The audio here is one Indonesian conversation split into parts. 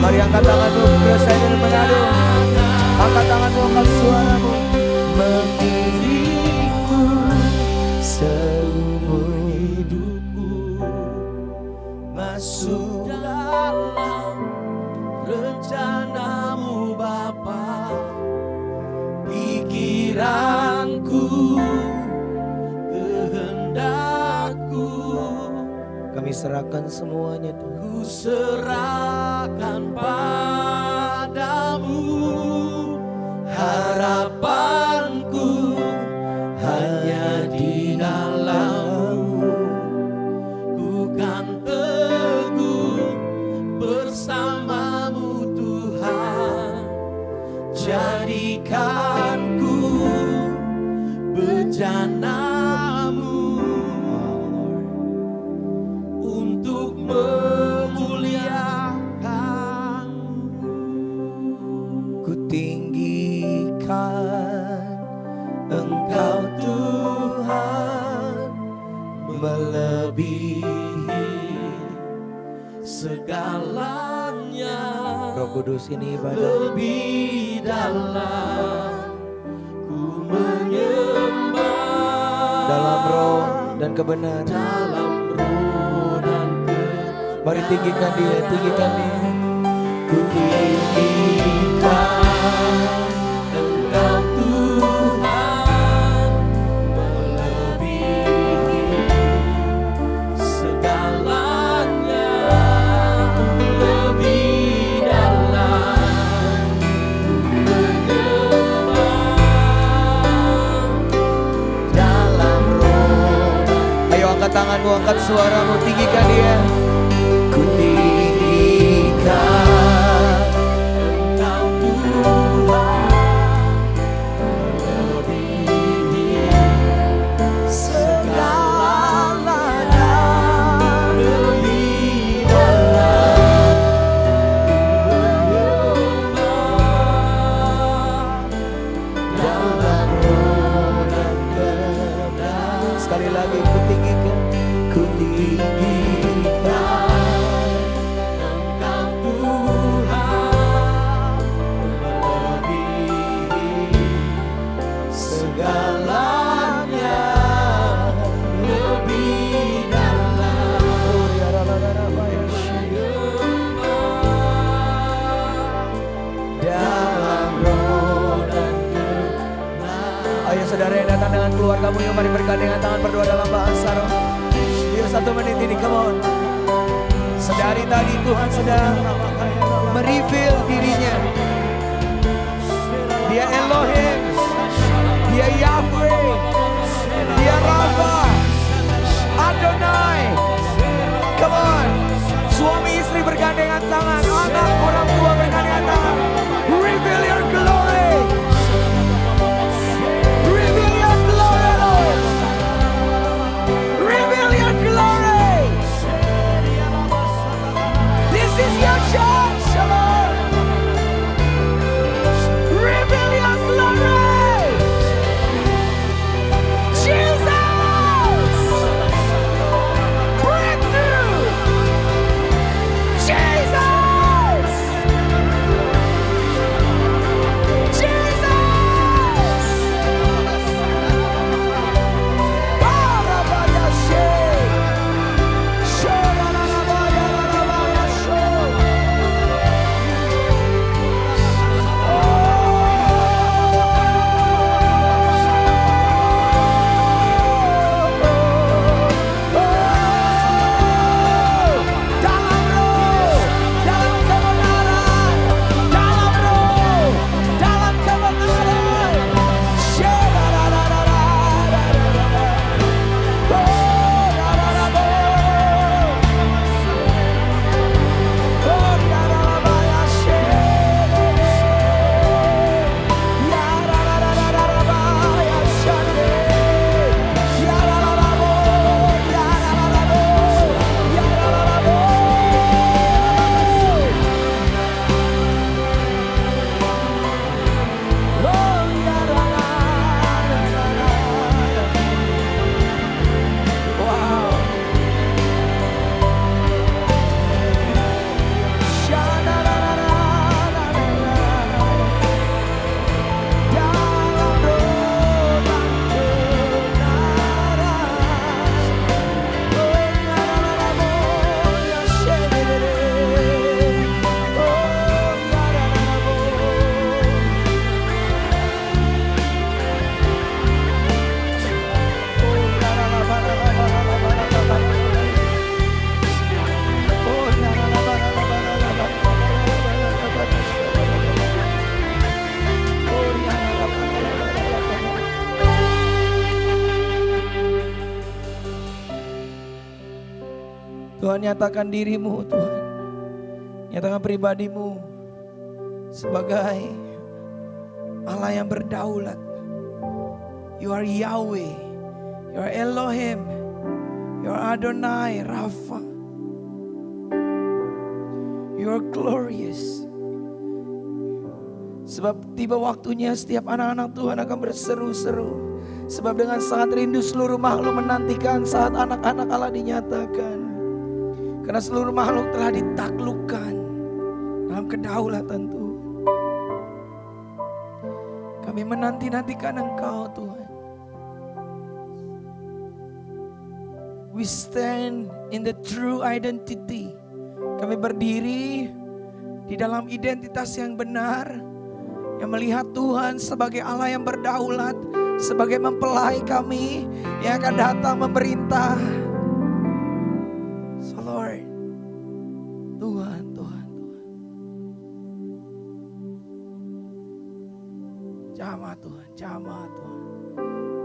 Mari angkat tanganmu, bersaing dan mengadu. Angkat tanganmu, angkat suaramu. Mengiringku seumur hidupku, masuk dalam rencanamu Bapa. Pikiranku, kehendakku, kami serahkan semuanya Tuhan. Ku serahkan padamu, harapanku hanya di dalam-Mu. Ku kan teguh bersama-Mu Tuhan. Jadikanku bejana-Mu untuk memuliakan. Ku tinggikan Engkau Tuhan, melebihi segalanya. Roh Kudus ini ibadah. Lebih dalam ku menyembah, dalam roh dan kebenaran. Dalam roh dan kebenaran. Mari tinggikan Dia, tinggikan Dia. Ku tinggikan Engkau Tuhan, melebihi segalanya. Lebih dalam menyembah, dalam roh. Ayo angkat tanganmu, angkat suaramu, tinggikan Dia. Ku tinggikan keluargamu, yuk mari bergandengan tangan berdoa dalam bahasa roh. Biar 1 menit ini, come on. Sedari tadi Tuhan sedang mereveal dirinya. Dia Elohim, Dia Yahweh, Dia Rafa, Adonai. Come on. Suami istri bergandengan tangan, anak orang tua bergandengan tangan. Reveal your glory. This is your church, Lord. Reveal your glory. Jesus. Breakthrough. Jesus. Tuhan, nyatakan dirimu Tuhan. Nyatakan pribadimu sebagai Allah yang berdaulat. You are Yahweh, you are Elohim, you are Adonai, Rafa. You are glorious. Sebab tiba waktunya setiap anak-anak Tuhan akan berseru-seru. Sebab dengan sangat rindu seluruh makhluk menantikan saat anak-anak Allah dinyatakan. Karena seluruh makhluk telah ditaklukkan dalam kedaulatan Tuhan. Kami menanti-nantikan Engkau Tuhan. We stand in the true identity. Kami berdiri di dalam identitas yang benar, yang melihat Tuhan sebagai Allah yang berdaulat, sebagai mempelai kami yang akan datang memerintah. So Lord, Tuhan. Jamah Tuhan.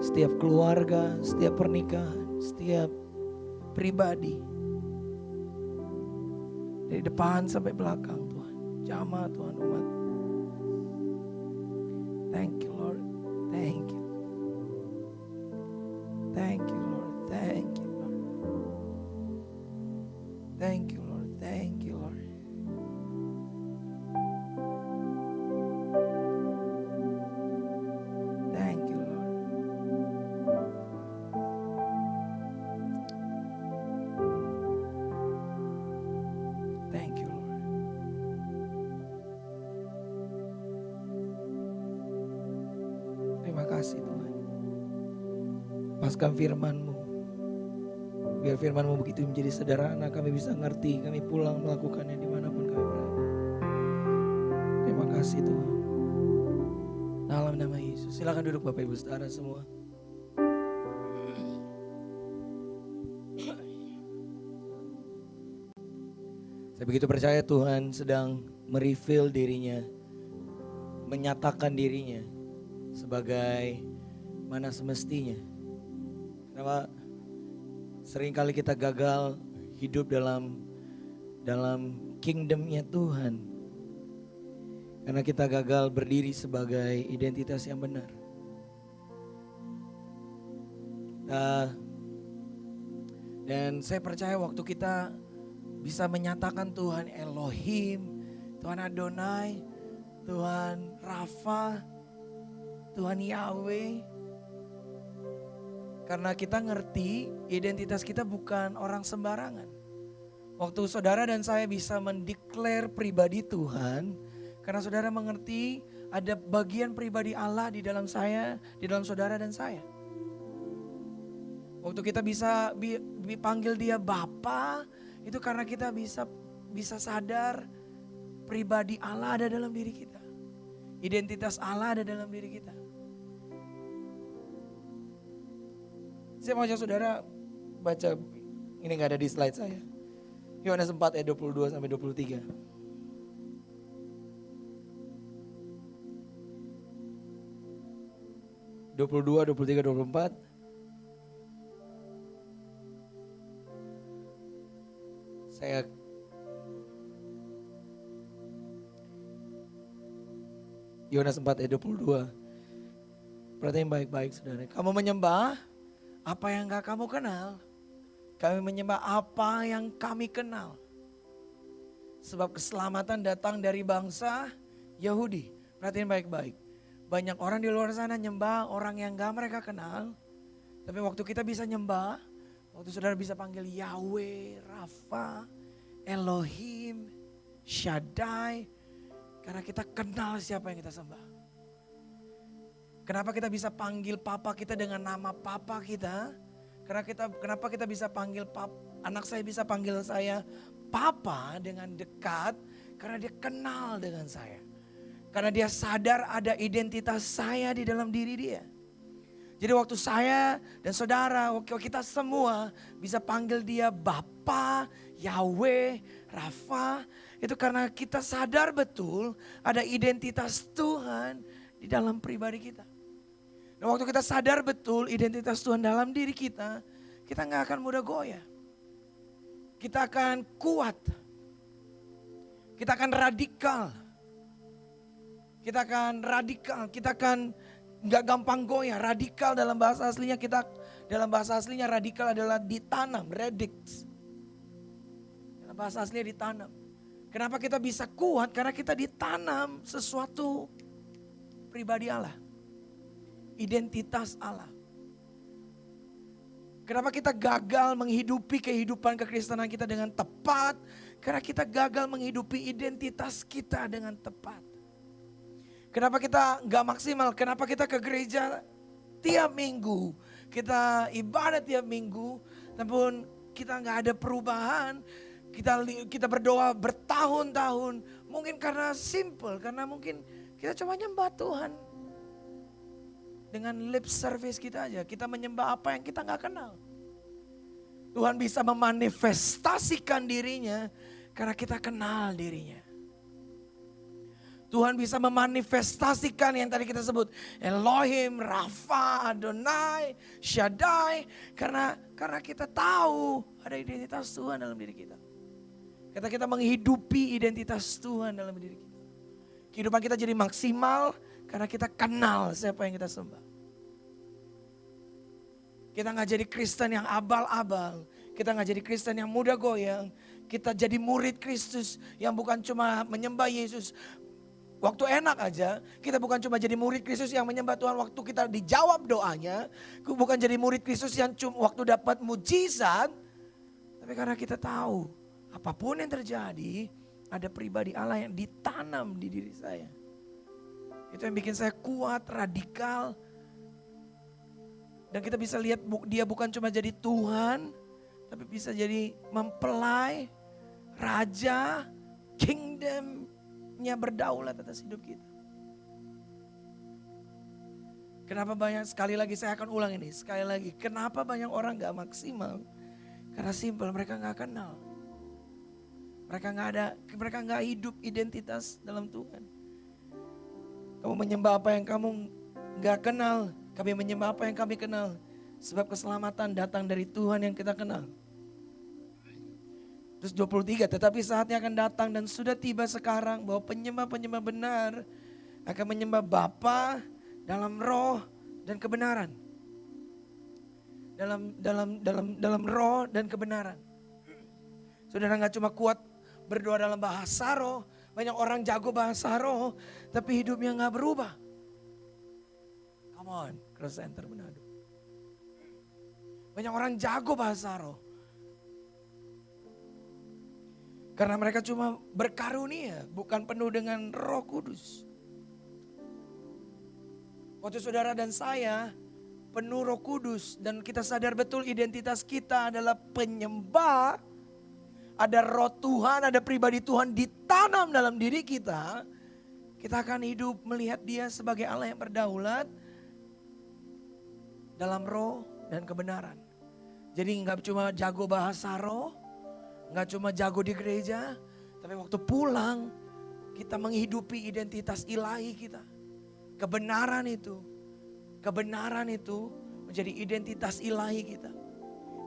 Setiap keluarga, setiap pernikahan, setiap pribadi. Dari depan sampai belakang Tuhan. Jamah Tuhan umat. Thank you Lord. Thank you. Thank you Lord. Thank you Lord. Thank you Lord. Thank you Lord. Thank you Lord. Thank you Lord. Terima kasih Tuhan. Lepaskan firman-Mu. Biar firman-Mu begitu menjadi sederhana, kami bisa ngerti, kami pulang melakukannya dimanapun kami berada. Terima kasih Tuhan. Dalam nama Yesus. Silakan duduk Bapak Ibu Saudara semua. Saya begitu percaya Tuhan sedang mereveal dirinya, menyatakan dirinya sebagai mana semestinya. Kenapa seringkali kita gagal hidup dalam kingdom-nya Tuhan. Karena kita gagal berdiri sebagai identitas yang benar. Dan saya percaya waktu kita bisa menyatakan Tuhan Elohim, Tuhan Adonai, Tuhan Rafa, Tuhan Yahweh. Karena kita ngerti identitas kita bukan orang sembarangan. Waktu saudara dan saya bisa mendeklar pribadi Tuhan, karena saudara mengerti ada bagian pribadi Allah di dalam saya, di dalam saudara dan saya. Waktu kita bisa dipanggil dia Bapa, itu karena kita bisa sadar pribadi Allah ada dalam diri kita. Identitas Allah ada dalam diri kita. Saya mau ajak saudara baca, ini gak ada di slide saya. Yohanes 4 ayat 22 sampai 23. (22, 23, 24). Saya Yohanes 4 ayat 22. Perhatikan baik-baik saudara. Kamu menyembah apa yang gak kamu kenal. Kami menyembah apa yang kami kenal. Sebab keselamatan datang dari bangsa Yahudi. Perhatikan baik-baik. Banyak orang di luar sana nyembah orang yang gak mereka kenal. Tapi waktu kita bisa nyembah, waktu saudara bisa panggil Yahweh, Rafa, Elohim, Shaddai. Karena kita kenal siapa yang kita sembah. Kenapa kita bisa panggil papa kita dengan nama papa kita? Kenapa kita bisa panggil anak saya bisa panggil saya papa dengan dekat? Karena dia kenal dengan saya. Karena dia sadar ada identitas saya di dalam diri dia. Jadi waktu saya dan saudara, waktu kita semua bisa panggil dia Bapa, Yahweh, Rafa. Itu karena kita sadar betul ada identitas Tuhan di dalam pribadi kita. Dan waktu kita sadar betul identitas Tuhan dalam diri kita, kita gak akan mudah goyah. Kita akan kuat. Kita akan radikal. Kita akan nggak gampang goyah. Radikal dalam bahasa aslinya radikal adalah ditanam, redix. Dalam bahasa aslinya ditanam. Kenapa kita bisa kuat? Karena kita ditanam sesuatu pribadi Allah. Identitas Allah. Kenapa kita gagal menghidupi kehidupan kekristenan kita dengan tepat? Karena kita gagal menghidupi identitas kita dengan tepat. Kenapa kita gak maksimal? Kenapa kita ke gereja tiap minggu? Kita ibadat tiap minggu, namun kita gak ada perubahan. Kita berdoa bertahun-tahun. Mungkin karena simple, karena mungkin kita cuma nyembah Tuhan. Dengan lip service kita aja, kita menyembah apa yang kita gak kenal. Tuhan bisa memanifestasikan dirinya karena kita kenal dirinya. Tuhan bisa memanifestasikan yang tadi kita sebut Elohim, Rafa, Adonai, Shaddai. Karena kita tahu ada identitas Tuhan dalam diri kita. Kita menghidupi identitas Tuhan dalam diri kita. Kehidupan kita jadi maksimal karena kita kenal siapa yang kita sembah. Kita gak jadi Kristen yang abal-abal. Kita gak jadi Kristen yang mudah goyang. Kita jadi murid Kristus yang bukan cuma menyembah Yesus waktu enak aja. Kita bukan cuma jadi murid Kristus yang menyembah Tuhan waktu kita dijawab doanya. Bukan jadi murid Kristus yang cuma waktu dapat mujizat. Tapi karena kita tahu apapun yang terjadi, ada pribadi Allah yang ditanam di diri saya. Itu yang bikin saya kuat, radikal. Dan kita bisa lihat dia bukan cuma jadi Tuhan, tapi bisa jadi mempelai, raja, kingdomnya berdaulat atas hidup kita. Kenapa banyak, sekali lagi saya akan ulang ini, sekali lagi. Kenapa banyak orang gak maksimal? Karena simple, mereka gak kenal. Mereka gak hidup identitas dalam Tuhan. Kamu menyembah apa yang kamu gak kenal. Kami menyembah apa yang kami kenal. Sebab keselamatan datang dari Tuhan yang kita kenal. Terus 23, tetapi saatnya akan datang dan sudah tiba sekarang bahwa penyembah-penyembah benar akan menyembah Bapa dalam roh dan kebenaran. Dalam roh dan kebenaran. Saudara gak cuma kuat berdoa dalam bahasa roh. Banyak orang jago bahasa roh, tapi hidupnya gak berubah. Come on, Cross Center Manado. Banyak orang jago bahasa roh. Karena mereka cuma berkarunia, bukan penuh dengan Roh Kudus. Waktu saudara dan saya penuh Roh Kudus dan kita sadar betul identitas kita adalah penyembah. Ada roh Tuhan, ada pribadi Tuhan ditanam dalam diri kita. Kita akan hidup melihat dia sebagai Allah yang berdaulat dalam roh dan kebenaran. Jadi gak cuma jago bahasa roh, gak cuma jago di gereja, tapi waktu pulang kita menghidupi identitas ilahi kita. Kebenaran itu menjadi identitas ilahi kita.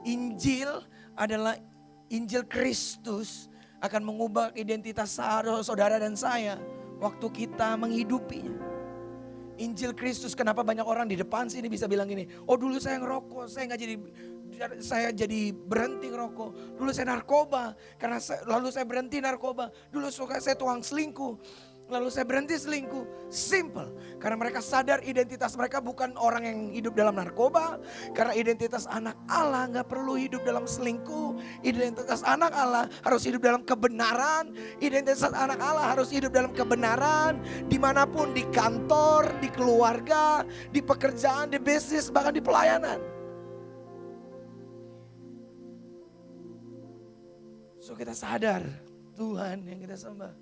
Injil adalah Injil Kristus akan mengubah identitas saudara dan saya waktu kita menghidupinya. Injil Kristus, kenapa banyak orang di depan sini bisa bilang gini, oh dulu saya ngerokok, saya jadi berhenti ngerokok. Dulu saya narkoba, lalu saya berhenti narkoba. Dulu saya tukang selingkuh, lalu saya berhenti selingkuh. Simple, karena mereka sadar identitas mereka bukan orang yang hidup dalam narkoba. Karena identitas anak Allah gak perlu hidup dalam selingkuh. Identitas anak Allah harus hidup dalam kebenaran. Identitas anak Allah harus hidup dalam kebenaran. Dimanapun, di kantor, di keluarga, di pekerjaan, di bisnis, bahkan di pelayanan. So kita sadar Tuhan yang kita sembah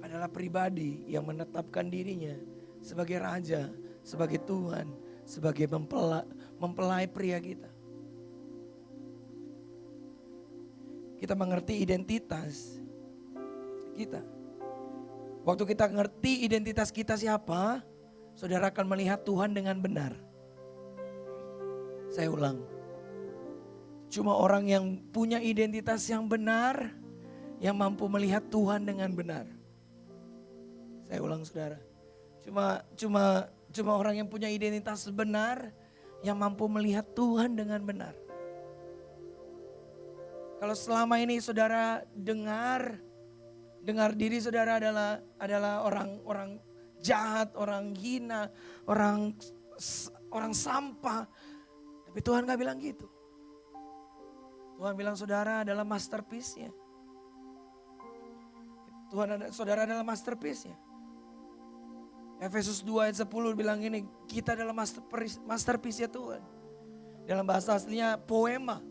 adalah pribadi yang menetapkan dirinya sebagai raja, sebagai Tuhan, sebagai mempelai pria kita. Kita mengerti identitas kita. Waktu kita ngerti identitas kita siapa, saudara akan melihat Tuhan dengan benar. Saya ulang. Cuma orang yang punya identitas yang benar, yang mampu melihat Tuhan dengan benar. Saya ulang saudara. Cuma orang yang punya identitas benar, yang mampu melihat Tuhan dengan benar. Kalau selama ini saudara dengar diri saudara adalah orang jahat, orang hina, orang sampah. Tapi Tuhan gak bilang gitu. Tuhan bilang saudara adalah masterpiece-nya. Saudara adalah masterpiece-nya. Efesus 2 ayat 10 bilang gini, kita adalah masterpiece-nya Tuhan. Dalam bahasa aslinya poema.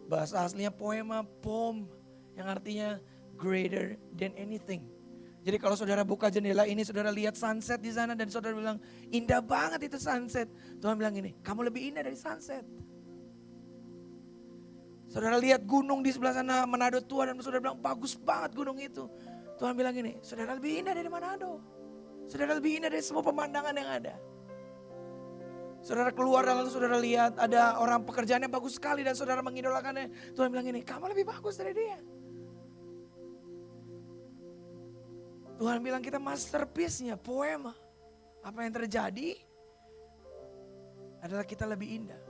Bahasa aslinya poema, poem, yang artinya greater than anything. Jadi kalau saudara buka jendela ini, saudara lihat sunset di sana dan saudara bilang, indah banget itu sunset. Tuhan bilang gini, kamu lebih indah dari sunset. Saudara lihat gunung di sebelah sana, Manado tua, dan saudara bilang, bagus banget gunung itu. Tuhan bilang gini, saudara lebih indah dari Manado. Saudara lebih indah dari semua pemandangan yang ada. Saudara keluar dan lalu saudara lihat ada orang pekerjaannya bagus sekali dan saudara mengidolakannya. Tuhan bilang gini, kamu lebih bagus dari dia. Tuhan bilang kita masterpiece-nya, poema. Apa yang terjadi adalah kita lebih indah.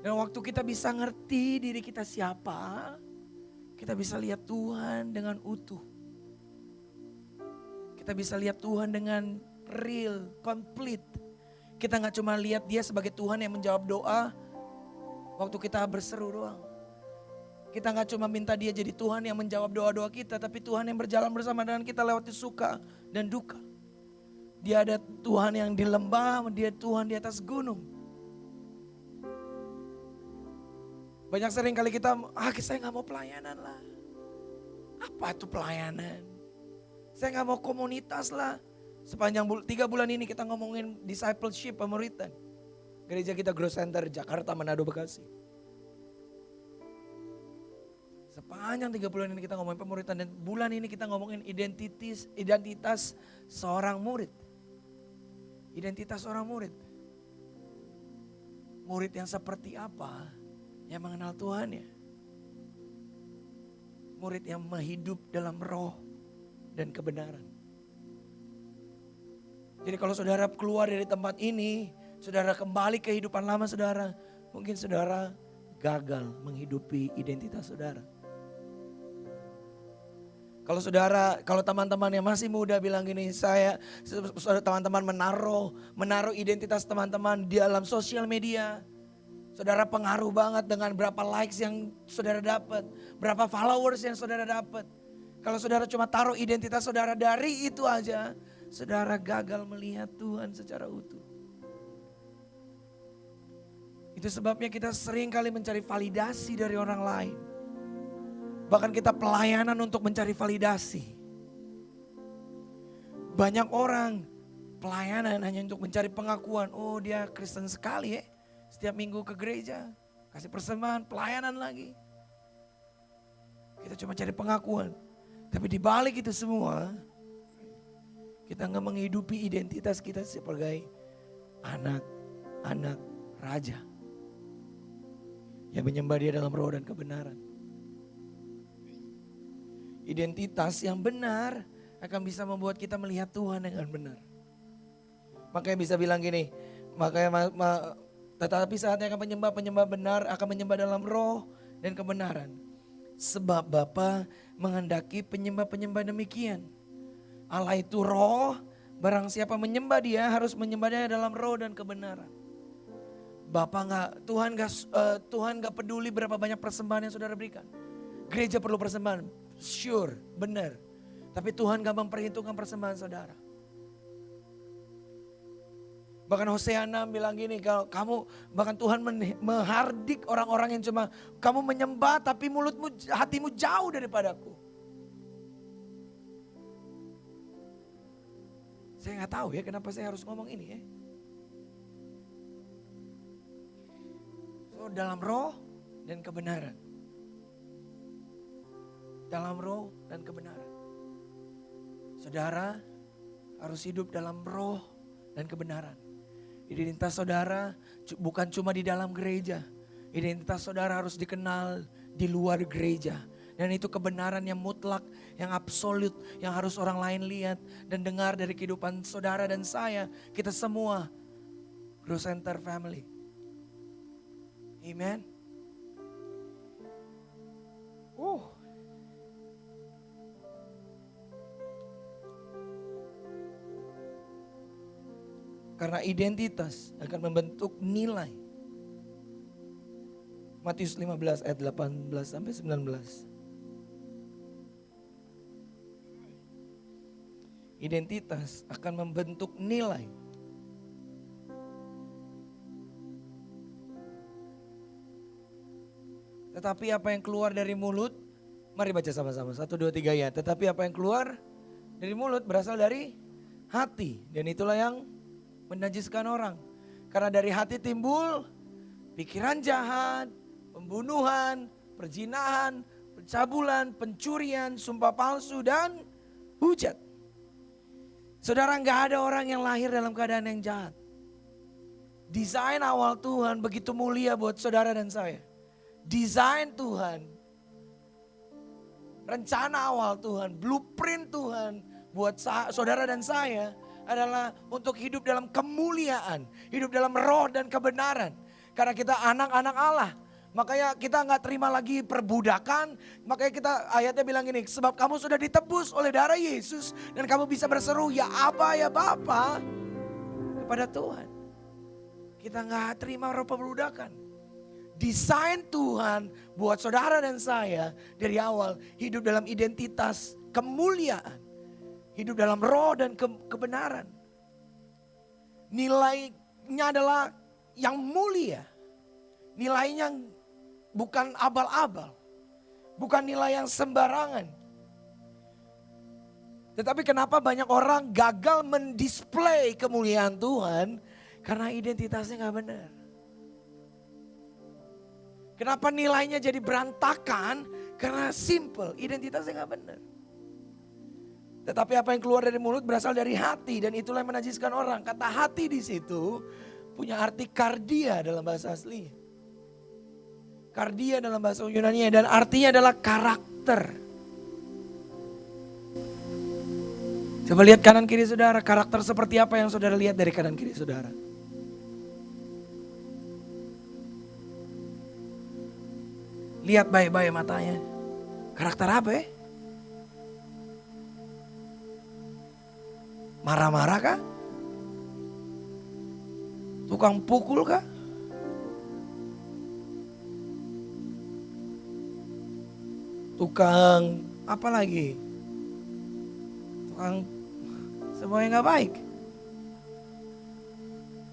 Dan waktu kita bisa ngerti diri kita siapa, kita bisa lihat Tuhan dengan utuh. Kita bisa lihat Tuhan dengan real, complete. Kita gak cuma lihat dia sebagai Tuhan yang menjawab doa waktu kita berseru doang. Kita gak cuma minta dia jadi Tuhan yang menjawab doa-doa kita, tapi Tuhan yang berjalan bersama dengan kita lewati suka dan duka. Dia ada Tuhan yang di lembah, dia Tuhan di atas gunung. Banyak sering kali kita, saya gak mau pelayanan lah. Apa itu pelayanan? Saya gak mau komunitas lah. Sepanjang 3 bulan ini kita ngomongin discipleship, pemuritan. Gereja kita Growth Center Jakarta, Manado, Bekasi. Sepanjang 3 bulan ini kita ngomongin pemuritan dan bulan ini kita ngomongin identitas seorang murid. Identitas seorang murid. Murid yang seperti apa? Yang mengenal Tuhan ya. Murid yang hidup dalam roh dan kebenaran. Jadi kalau saudara keluar dari tempat ini, saudara kembali ke kehidupan lama saudara, mungkin saudara gagal menghidupi identitas saudara. Kalau teman-teman yang masih muda bilang gini, teman-teman menaruh identitas teman-teman di dalam sosial media. Saudara pengaruh banget dengan berapa likes yang saudara dapat, berapa followers yang saudara dapat. Kalau saudara cuma taruh identitas saudara dari itu aja, saudara gagal melihat Tuhan secara utuh. Itu sebabnya kita sering kali mencari validasi dari orang lain. Bahkan kita pelayanan untuk mencari validasi. Banyak orang pelayanan hanya untuk mencari pengakuan. Oh dia Kristen sekali ya. Setiap minggu ke gereja. Kasih persembahan, pelayanan lagi. Kita cuma cari pengakuan. Tapi di balik itu semua, kita gak menghidupi identitas kita sebagai anak-anak raja. Yang menyembah dia dalam roh dan kebenaran. Identitas yang benar akan bisa membuat kita melihat Tuhan dengan benar. Makanya bisa bilang gini, tetapi saatnya akan penyembah benar akan menyembah dalam roh dan kebenaran. Sebab Bapa menghendaki penyembah demikian. Allah itu roh, barang siapa menyembah dia harus menyembah dia dalam roh dan kebenaran. Tuhan gak peduli berapa banyak persembahan yang saudara berikan. Gereja perlu persembahan, sure, benar. Tapi Tuhan gak memperhitungkan persembahan saudara. Bahkan Hosea 6 bilang gini, kalau bahkan Tuhan menghardik orang-orang yang cuma kamu menyembah tapi hatimu jauh daripadaku. Saya gak tahu ya kenapa saya harus ngomong ini ya. So dalam roh dan kebenaran. Dalam roh dan kebenaran. Saudara harus hidup dalam roh dan kebenaran. Identitas saudara bukan cuma di dalam gereja. Identitas saudara harus dikenal di luar gereja. Dan itu kebenaran yang mutlak, yang absolut, yang harus orang lain lihat dan dengar dari kehidupan saudara dan saya. Kita semua Grow Center Family. Amen. Karena identitas akan membentuk nilai. Matius 15 ayat 18 sampai 19. Identitas akan membentuk nilai. Tetapi apa yang keluar dari mulut, mari baca sama-sama, 1, 2, 3 ya. Tetapi apa yang keluar dari mulut berasal dari hati. Dan itulah yang menajiskan orang. Karena dari hati timbul pikiran jahat, pembunuhan, perzinahan, pencabulan, pencurian, sumpah palsu, dan hujat. Saudara, gak ada orang yang lahir dalam keadaan yang jahat. Desain awal Tuhan begitu mulia buat saudara dan saya. Desain Tuhan, rencana awal Tuhan, blueprint Tuhan buat saudara dan saya adalah untuk hidup dalam kemuliaan, hidup dalam roh dan kebenaran. Karena kita anak-anak Allah. Makanya kita gak terima lagi perbudakan. Makanya kita ayatnya bilang gini, sebab kamu sudah ditebus oleh darah Yesus. Dan kamu bisa berseru, ya Aba, ya Bapa, kepada Tuhan. Kita gak terima roh perbudakan. Desain Tuhan buat saudara dan saya dari awal hidup dalam identitas kemuliaan. Hidup dalam roh dan kebenaran. Nilainya adalah yang mulia. Nilainya bukan abal-abal. Bukan nilai yang sembarangan. Tetapi kenapa banyak orang gagal mendisplay kemuliaan Tuhan? Karena identitasnya gak benar. Kenapa nilainya jadi berantakan? Karena simple, identitasnya gak benar. Tetapi apa yang keluar dari mulut berasal dari hati dan itulah yang menajiskan orang. Kata hati di situ punya arti kardia dalam bahasa asli. Kardia dalam bahasa Yunani dan artinya adalah karakter. Coba lihat kanan kiri saudara, karakter seperti apa yang saudara lihat dari kanan kiri saudara? Lihat baik-baik matanya. Karakter apa ya? Marah-marah kah? Tukang pukul kah? Tukang apa lagi? Tukang semuanya gak baik.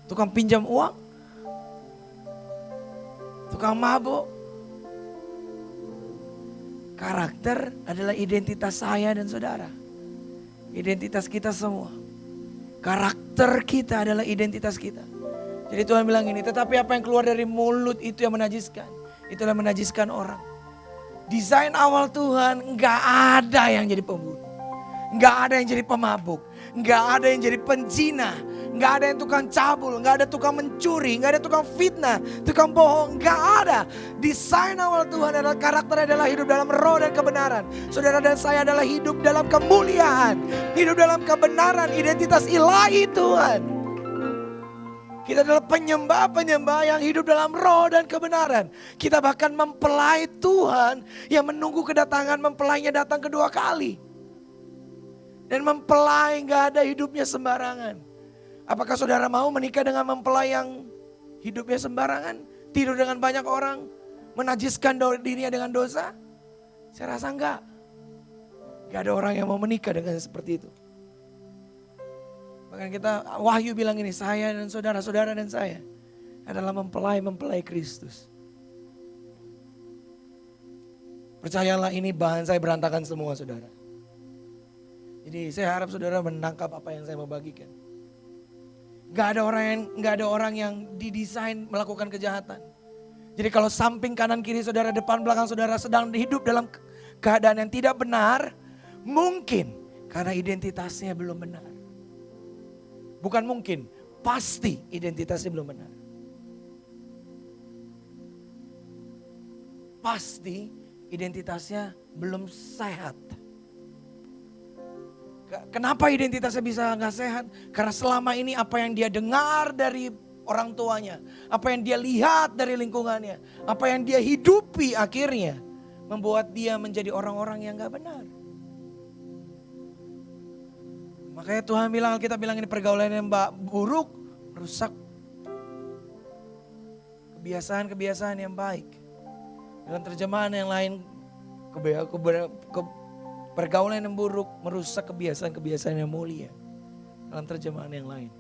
Tukang pinjam uang. Tukang mabuk. Karakter adalah identitas saya dan saudara. Identitas kita semua. Karakter kita adalah identitas kita. Jadi Tuhan bilang ini, tetapi apa yang keluar dari mulut itu yang menajiskan. Itulah menajiskan orang. Desain awal Tuhan gak ada yang jadi pembunuh. Gak ada yang jadi pemabuk. Gak ada yang jadi penzina. Gak ada yang tukang cabul. Gak ada tukang mencuri. Gak ada tukang fitnah. Tukang bohong. Gak ada. Desain awal Tuhan adalah karakter adalah hidup dalam roh dan kebenaran. Saudara dan saya adalah hidup dalam kemuliaan. Hidup dalam kebenaran. Identitas ilahi Tuhan. Kita adalah penyembah-penyembah yang hidup dalam roh dan kebenaran. Kita bahkan mempelai Tuhan yang menunggu kedatangan mempelainya datang kedua kali. Dan mempelai gak ada hidupnya sembarangan. Apakah saudara mau menikah dengan mempelai yang hidupnya sembarangan? Tidur dengan banyak orang? Menajiskan dirinya dengan dosa? Saya rasa enggak. Gak ada orang yang mau menikah dengan seperti itu. Bahkan kita, Wahyu bilang ini, saya dan saudara-saudara dan saya adalah mempelai Kristus. Percayalah ini bahan saya berantakan semua saudara. Jadi saya harap saudara menangkap apa yang saya mau bagikan. Gak ada orang yang didesain melakukan kejahatan. Jadi kalau samping kanan kiri saudara, depan belakang saudara sedang hidup dalam keadaan yang tidak benar, mungkin karena identitasnya belum benar. Bukan mungkin, pasti identitasnya belum benar. Pasti identitasnya belum sehat. Kenapa identitasnya bisa nggak sehat? Karena selama ini apa yang dia dengar dari orang tuanya, apa yang dia lihat dari lingkungannya, apa yang dia hidupi akhirnya membuat dia menjadi orang-orang yang nggak benar. Makanya Tuhan bilang, kita bilang ini pergaulan yang buruk merusak kebiasaan-kebiasaan yang baik. Dalam terjemahan yang lain, pergaulan yang buruk merusak kebiasaan-kebiasaan yang mulia. Dalam terjemahan yang lain.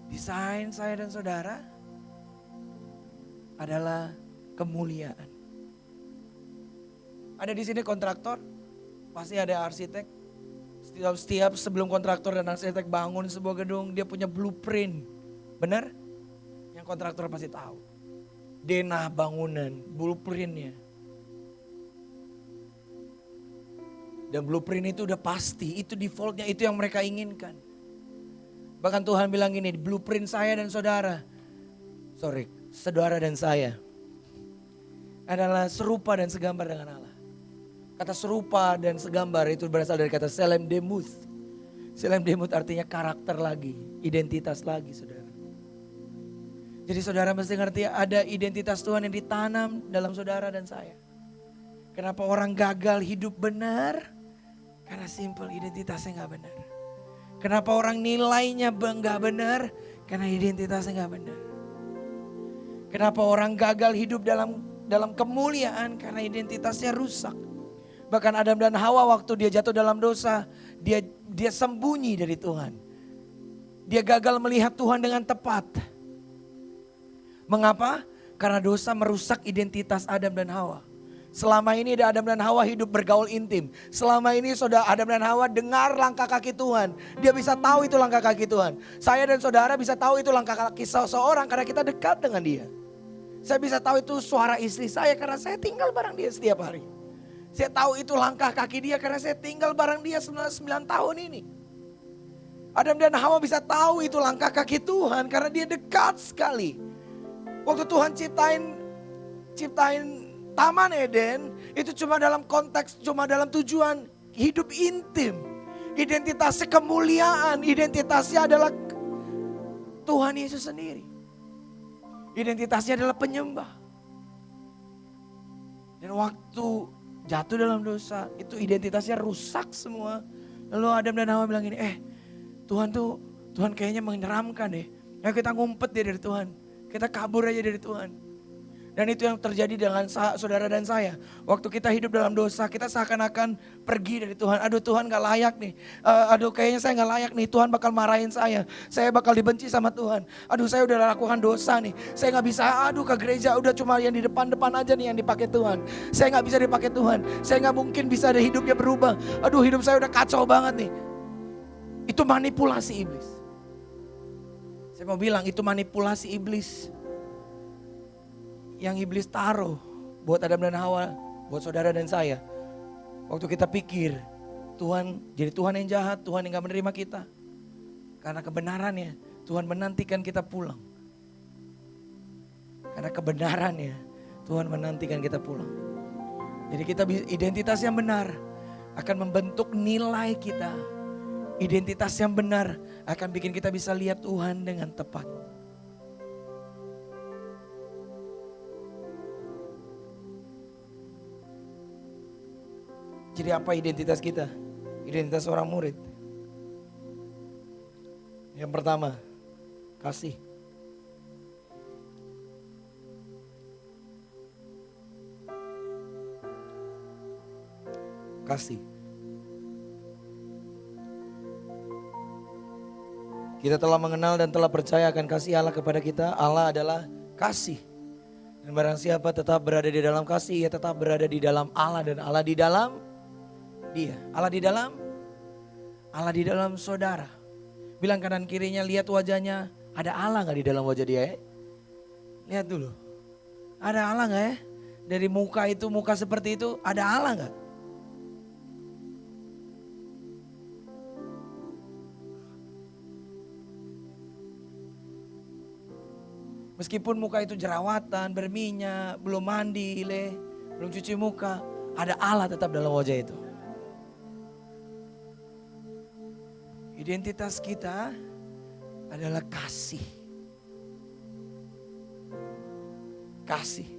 Desain saya dan saudara adalah kemuliaan. Ada di sini kontraktor, pasti ada arsitek. Setiap sebelum kontraktor dan arsitek bangun sebuah gedung, dia punya blueprint. Benar? Yang kontraktor pasti tahu. Denah bangunan, blueprintnya. Dan blueprint itu udah pasti, itu defaultnya, itu yang mereka inginkan. Bahkan Tuhan bilang gini, blueprint saya dan saudara dan saya adalah serupa dan segambar dengan Allah. Kata serupa dan segambar itu berasal dari kata selem demuth. Selem demuth artinya karakter lagi, identitas lagi saudara. Jadi saudara mesti ngerti ada identitas Tuhan yang ditanam dalam saudara dan saya. Kenapa orang gagal hidup benar? Karena simple, identitasnya gak benar. Kenapa orang nilainya gak benar? Karena identitasnya gak benar. Kenapa orang gagal hidup dalam kemuliaan? Karena identitasnya rusak. Bahkan Adam dan Hawa waktu dia jatuh dalam dosa, dia sembunyi dari Tuhan. Dia gagal melihat Tuhan dengan tepat. Mengapa? Karena dosa merusak identitas Adam dan Hawa. Selama ini Adam dan Hawa hidup bergaul intim. Selama ini saudara Adam dan Hawa dengar langkah kaki Tuhan. Dia bisa tahu itu langkah kaki Tuhan. Saya dan saudara bisa tahu itu langkah kaki seseorang karena kita dekat dengan dia. Saya bisa tahu itu suara istri saya karena saya tinggal bareng dia setiap hari. Saya tahu itu langkah kaki dia karena saya tinggal bareng dia 9 tahun ini. Adam dan Hawa bisa tahu itu langkah kaki Tuhan karena dia dekat sekali. Waktu Tuhan ciptain Taman Eden itu cuma dalam tujuan hidup intim. Identitasnya kemuliaan, identitasnya adalah Tuhan Yesus sendiri. Identitasnya adalah penyembah. Dan waktu jatuh dalam dosa itu identitasnya rusak semua. Lalu Adam dan Hawa bilang gini, Tuhan kayaknya menyeramkan deh. Ayo kita ngumpet dia dari Tuhan. Kita kabur aja dari Tuhan. Dan itu yang terjadi dengan saudara dan saya. Waktu kita hidup dalam dosa, kita seakan-akan pergi dari Tuhan. Aduh Tuhan gak layak nih. Kayaknya saya gak layak nih. Tuhan bakal marahin saya. Saya bakal dibenci sama Tuhan. Aduh saya udah lakukan dosa nih. Saya gak bisa ke gereja. Udah cuma yang di depan-depan aja nih yang dipakai Tuhan. Saya gak bisa dipakai Tuhan. Saya gak mungkin bisa ada hidupnya berubah. Aduh hidup saya udah kacau banget nih. Itu manipulasi iblis. Saya mau bilang itu manipulasi iblis. Yang iblis taruh buat Adam dan Hawa, buat saudara dan saya. Waktu kita pikir Tuhan jadi Tuhan yang jahat, Tuhan yang gak menerima kita. Karena kebenarannya Tuhan menantikan kita pulang. Karena kebenarannya Tuhan menantikan kita pulang. Jadi kita identitas yang benar akan membentuk nilai kita. Identitas yang benar akan bikin kita bisa lihat Tuhan dengan tepat. Jadi apa identitas kita? Identitas seorang murid. Yang pertama, kasih. Kasih. Kita telah mengenal dan telah percaya akan kasih Allah kepada kita. Allah adalah kasih. Dan barang siapa tetap berada di dalam kasih, ia tetap berada di dalam Allah dan Allah di dalam dia. Allah di dalam saudara. Bilang kanan kirinya, lihat wajahnya, ada Allah gak di dalam wajah dia ya? Lihat dulu. Ada Allah gak ya? Dari muka seperti itu, ada Allah gak? Meskipun muka itu jerawatan, berminyak, belum mandi, belum cuci muka, ada Allah tetap dalam wajah itu. Identitas kita adalah kasih. Kasih.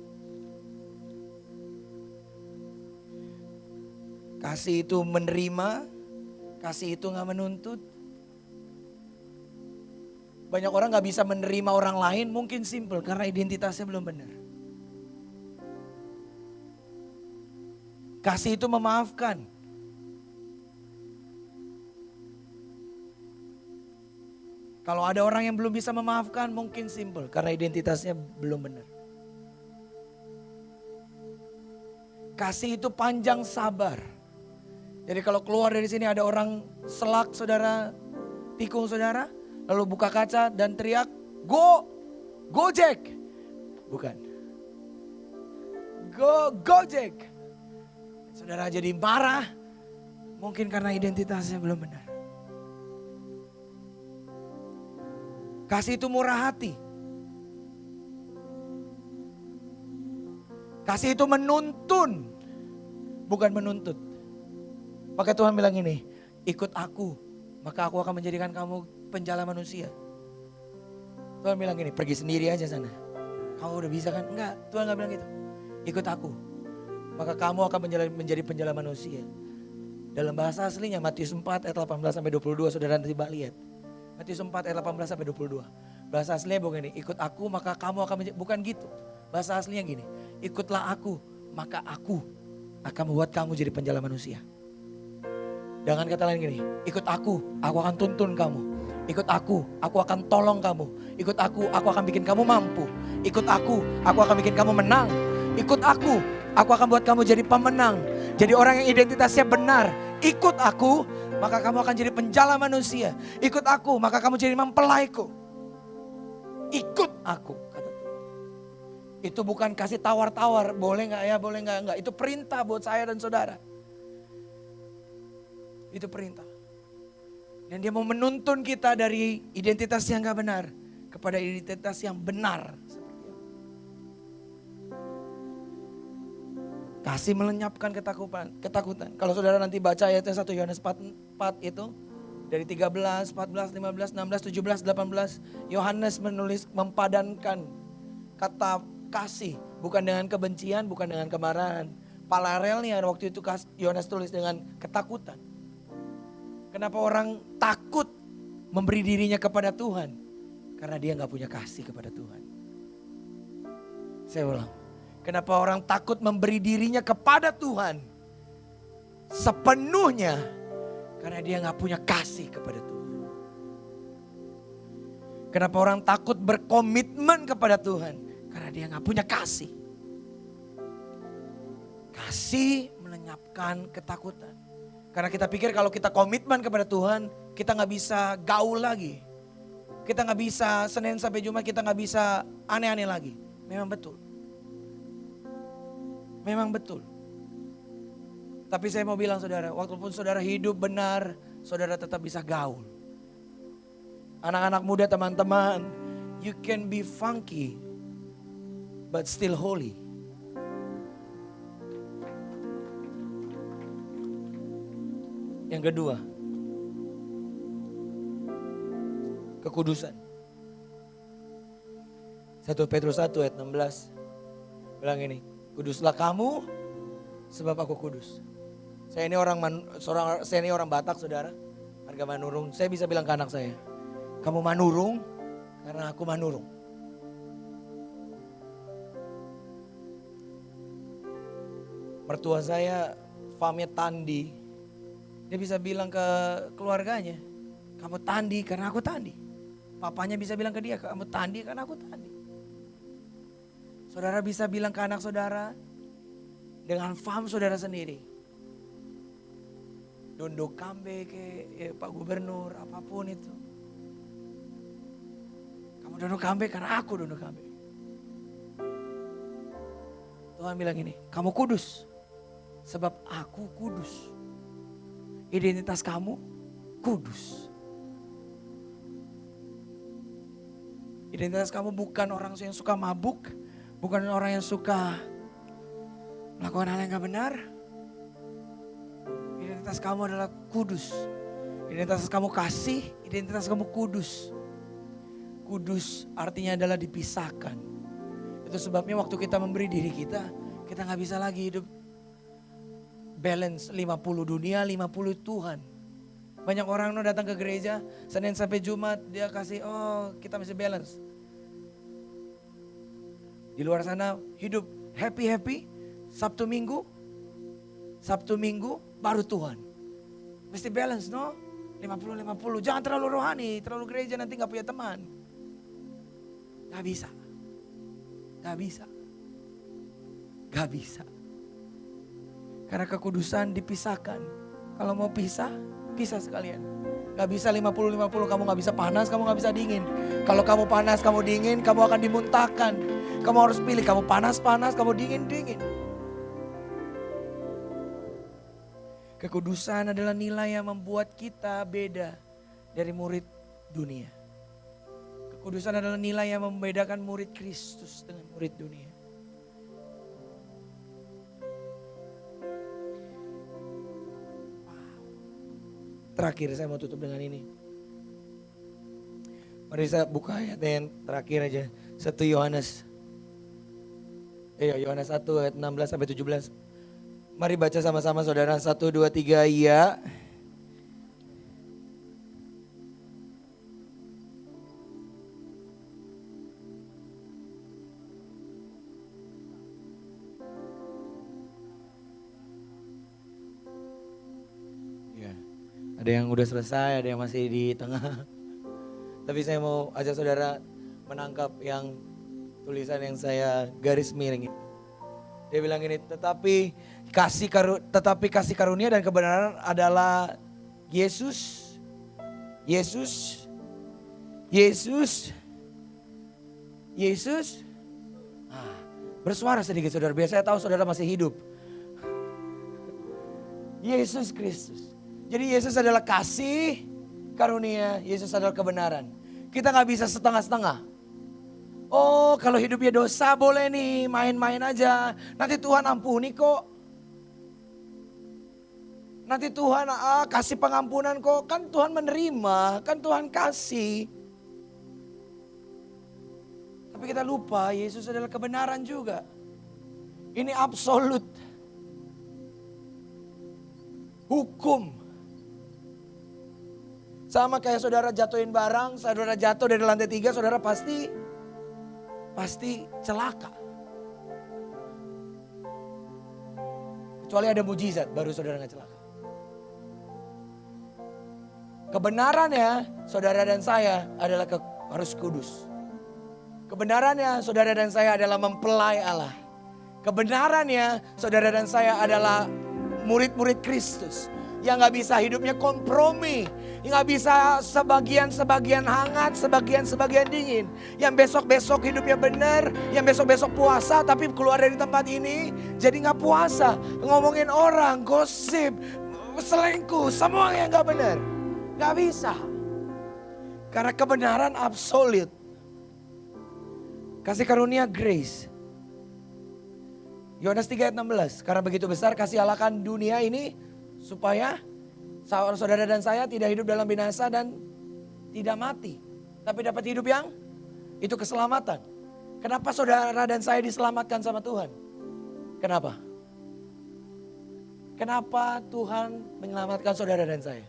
Kasih itu menerima, kasih itu gak menuntut. Banyak orang gak bisa menerima orang lain, mungkin simple karena identitasnya belum benar. Kasih itu memaafkan. Kalau ada orang yang belum bisa memaafkan, mungkin simple karena identitasnya belum benar. Kasih itu panjang sabar. Jadi kalau keluar dari sini ada orang selak saudara, tikung saudara, lalu buka kaca dan teriak, Gojek. Bukan. Gojek. Saudara jadi marah, mungkin karena identitasnya belum benar. Kasih itu murah hati. Kasih itu menuntun, bukan menuntut. Maka Tuhan bilang ini, ikut aku, maka aku akan menjadikan kamu penjala manusia. Tuhan bilang gini, pergi sendiri aja sana. Kamu udah bisa kan? Enggak, Tuhan gak bilang gitu. Ikut aku, maka kamu akan menjadi penjala manusia. Dalam bahasa aslinya Matius 4 ayat 18-22, saudara nanti lihat. Matius 4 ayat 18-22. Bahasa aslinya bukan ini, ikut aku maka kamu akan menjadi, bukan gitu. Bahasa aslinya gini, ikutlah aku, maka aku akan membuat kamu jadi penjala manusia. Dengan kata lain gini, ikut aku akan tuntun kamu. Ikut aku akan tolong kamu. Ikut aku akan bikin kamu mampu. Ikut aku akan bikin kamu menang. Ikut aku akan buat kamu jadi pemenang. Jadi orang yang identitasnya benar. Ikut aku, maka kamu akan jadi penjala manusia. Ikut aku, maka kamu jadi mempelaiku. Ikut aku, kata Tuhan. Itu bukan kasih tawar-tawar, boleh gak ya, boleh gak. Itu perintah buat saya dan saudara. Itu perintah. Dan dia mau menuntun kita dari identitas yang gak benar kepada identitas yang benar. Kasih melenyapkan ketakutan. Kalau saudara nanti baca ayatnya 1 Yohanes 4 itu. Dari 13, 14, 15, 16, 17, 18. Yohanes mempadankan kata kasih. Bukan dengan kebencian, bukan dengan kemarahan. Paralelnya waktu itu Yohanes tulis dengan ketakutan. Kenapa orang takut memberi dirinya kepada Tuhan? Karena dia gak punya kasih kepada Tuhan. Saya ulang. Kenapa orang takut memberi dirinya kepada Tuhan? Sepenuhnya karena dia gak punya kasih kepada Tuhan. Kenapa orang takut berkomitmen kepada Tuhan? Karena dia gak punya kasih. Kasih melenyapkan ketakutan. Karena kita pikir kalau kita komitmen kepada Tuhan, kita gak bisa gaul lagi. Kita gak bisa Senin sampai Jumat, kita gak bisa aneh-aneh lagi. Memang betul. Memang betul. Tapi saya mau bilang saudara, walaupun saudara hidup benar, saudara tetap bisa gaul. Anak-anak muda teman-teman, you can be funky, but still holy. Yang kedua, kekudusan. 1 Petrus 1 ayat 16 bilang ini, kuduslah kamu sebab aku kudus. Saya ini orang Batak saudara, warga Manurung. Saya bisa bilang ke anak saya, kamu Manurung karena aku Manurung. Mertua saya famnya Tandi. Dia bisa bilang ke keluarganya, kamu Tandi karena aku Tandi. Papanya bisa bilang ke dia, kamu Tandi karena aku Tandi. Saudara bisa bilang ke anak saudara dengan fam saudara sendiri. Dondo Kambe ke Pak Gubernur, apapun itu. Kamu Dondo Kambe karena aku Dondo Kambe. Tuhan bilang ini, kamu kudus sebab aku kudus. Identitas kamu kudus. Identitas kamu bukan orang yang suka mabuk, bukan orang yang suka melakukan hal yang gak benar. Identitas kamu adalah kudus. Identitas kamu kasih, identitas kamu kudus. Kudus artinya adalah dipisahkan. Itu sebabnya waktu kita memberi diri kita gak bisa lagi hidup balance 50 dunia, 50 Tuhan. Banyak orang datang ke gereja, Senin sampai Jumat dia kasih, kita masih balance. Di luar sana hidup happy, Sabtu Minggu baru Tuhan. Mesti balance, no? 50-50, jangan terlalu rohani, terlalu gereja nanti gak punya teman. Gak bisa. Karena kekudusan dipisahkan. Kalau mau pisah sekalian. Gak bisa 50-50, kamu gak bisa panas, kamu gak bisa dingin. Kalau kamu panas, kamu dingin, kamu akan dimuntahkan. Kamu harus pilih, kamu panas, kamu dingin. Kekudusan adalah nilai yang membuat kita beda dari murid dunia. Kekudusan adalah nilai yang membedakan murid Kristus dengan murid dunia. Terakhir saya mau tutup dengan ini. Mari saya buka ayat yang terakhir aja. 1 Yohanes 1 ayat 16 sampai 17. Mari baca sama-sama saudara. 1, 2, 3 ya. Ada yang udah selesai, ada yang masih di tengah. Tapi saya mau ajak saudara menangkap yang tulisan yang saya garis miring. Dia bilang gini, tetapi kasih karunia dan kebenaran adalah Yesus. Bersuara sedikit saudara, biar saya tahu saudara masih hidup. Yesus Kristus. Jadi Yesus adalah kasih karunia, Yesus adalah kebenaran. Kita gak bisa setengah-setengah. Oh kalau hidupnya dosa boleh nih main-main aja. Nanti Tuhan ampuni kok. Nanti Tuhan kasih pengampunan kok. Kan Tuhan menerima, kan Tuhan kasih. Tapi kita lupa Yesus adalah kebenaran juga. Ini absolut. Hukum. Sama kayak saudara jatuhin barang, saudara jatuh dari lantai 3, saudara pasti celaka. Kecuali ada mujizat, baru saudara gak celaka. Kebenarannya, saudara dan saya adalah harus kudus. Kebenarannya, saudara dan saya adalah mempelai Allah. Kebenarannya, saudara dan saya adalah murid-murid Kristus. Yang gak bisa hidupnya kompromi. Yang gak bisa sebagian hangat, sebagian dingin. Yang besok-besok hidupnya benar. Yang besok-besok puasa tapi keluar dari tempat ini jadi gak puasa. Ngomongin orang, gosip, selingkuh, semua yang gak benar. Gak bisa. Karena kebenaran absolut. Kasih karunia grace. Yohanes 3 ayat 16. Karena begitu besar kasih Allah akan dunia ini supaya saudara dan saya tidak hidup dalam binasa dan tidak mati. Tapi dapat hidup yang itu keselamatan. Kenapa saudara dan saya diselamatkan sama Tuhan? Kenapa? Kenapa Tuhan menyelamatkan saudara dan saya?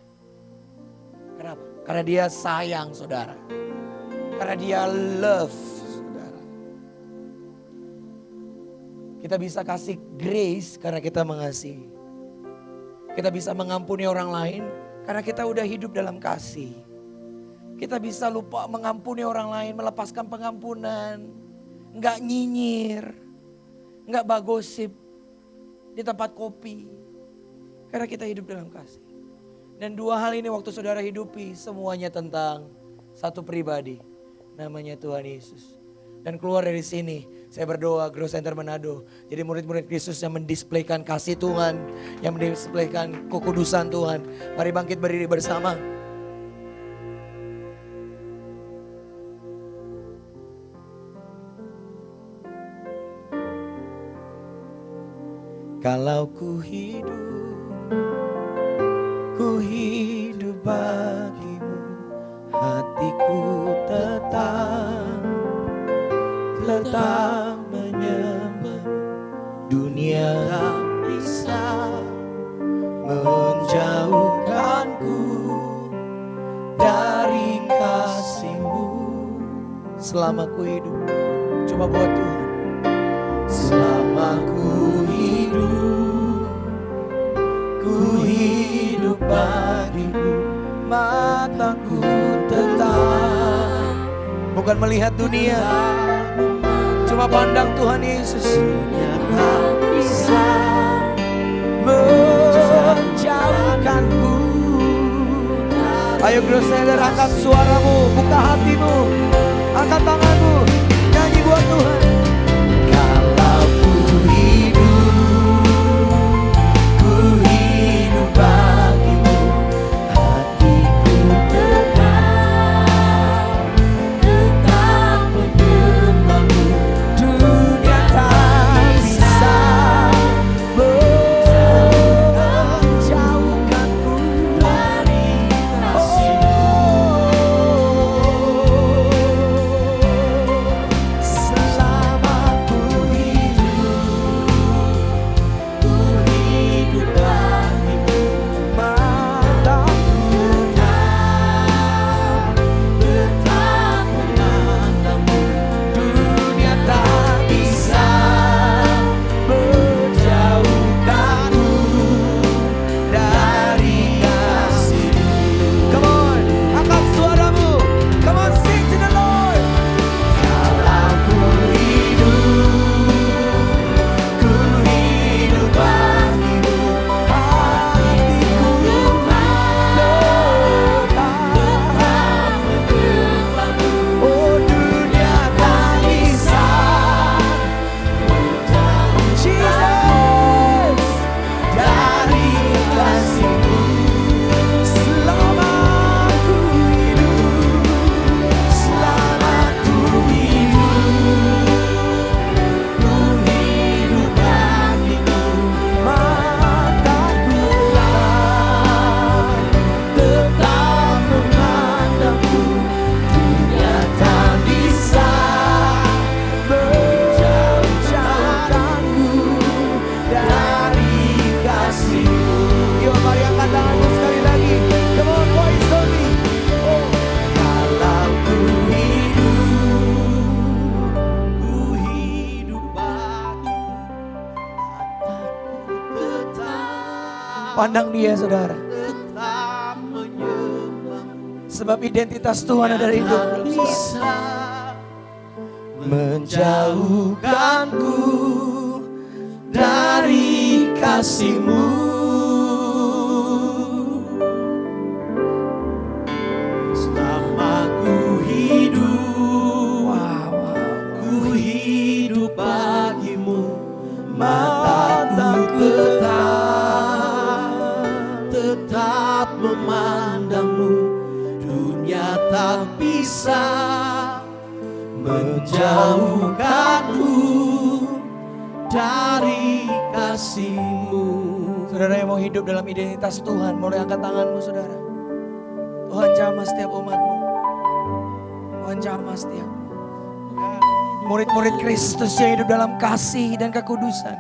Kenapa? Karena dia sayang saudara. Karena dia love saudara. Kita bisa kasih grace karena kita mengasihi. Kita bisa mengampuni orang lain karena kita udah hidup dalam kasih. Kita bisa lupa mengampuni orang lain, melepaskan pengampunan. Enggak nyinyir, enggak bagosip di tempat kopi. Karena kita hidup dalam kasih. Dan 2 hal ini waktu saudara hidupi semuanya tentang satu pribadi. Namanya Tuhan Yesus. Dan keluar dari sini, saya berdoa Growth Center Manado. Jadi murid-murid Kristus yang mendisplaykan kasih Tuhan, yang mendisplaykan kekudusan Tuhan. Mari bangkit berdiri bersama. Kalau ku hidup bagimu, hatiku tetap menyembah. Dunia tak bisa menjauhkanku dari kasih-Mu. Selama ku hidup, coba buat Tuhan. Selama ku hidup bagimu, mataku tetap bukan melihat dunia, cuma pandang Tuhan Yesus. Dunia tak bisa menjauhkanku. Ayo Groseder, angkat suaramu, buka hatimu, angkat tanganmu, nyanyi buat Tuhan. Kalau ku hidup bagimu, hatiku tetap menyembah-Mu. Dunia tak bisa menjauhkanku dari kasih-Mu. Selama ku hidup bagimu, mataku tetap memandang-Mu. Dunia tak bisa menjauhkanku dari kasih-Mu. Come on, angkat suaramu. Come on, sing to the Lord. Kalau ku hidup bagimu, hatiku tetap menyembah-Mu. Oh, dunia tak bisa Jesus dari kasih-Mu. Selama ku hidup bagimu, mataku tetap memandang-Mu. Dunia tak bisa menjauhkanku dari kasih-Mu. Yuk mari angkat tanganmu sekali lagi. Come on, voice on me. Oh, kalau ku hidup bagimu, hatiku tetap pandang Dia, saudara. Tetap menyembah-Mu. Sebab identitas Tuhan adalah hidup. Bisa menjauhkanku dari kasih-Mu. Selama ku hidup bagimu, mataku tetap memandang-Mu. Dunia tak bisa menjauhkanku dari kasih-Mu. Saudara yang mau hidup dalam identitas Tuhan, mulai angkat tanganmu, saudara. Tuhan jamah setiap umat-Mu. Tuhan jamah setiap murid-murid Kristus yang hidup dalam kasih dan kekudusan.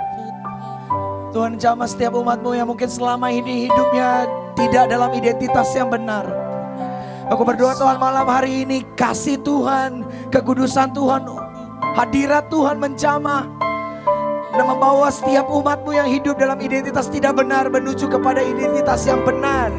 Tuhan jamah setiap umat-Mu yang mungkin selama ini hidupnya tidak dalam identitas yang benar. Aku berdoa Tuhan, malam hari ini kasih Tuhan, kekudusan Tuhan, hadirat Tuhan menjamah dan membawa setiap umat-Mu yang hidup dalam identitas tidak benar menuju kepada identitas yang benar.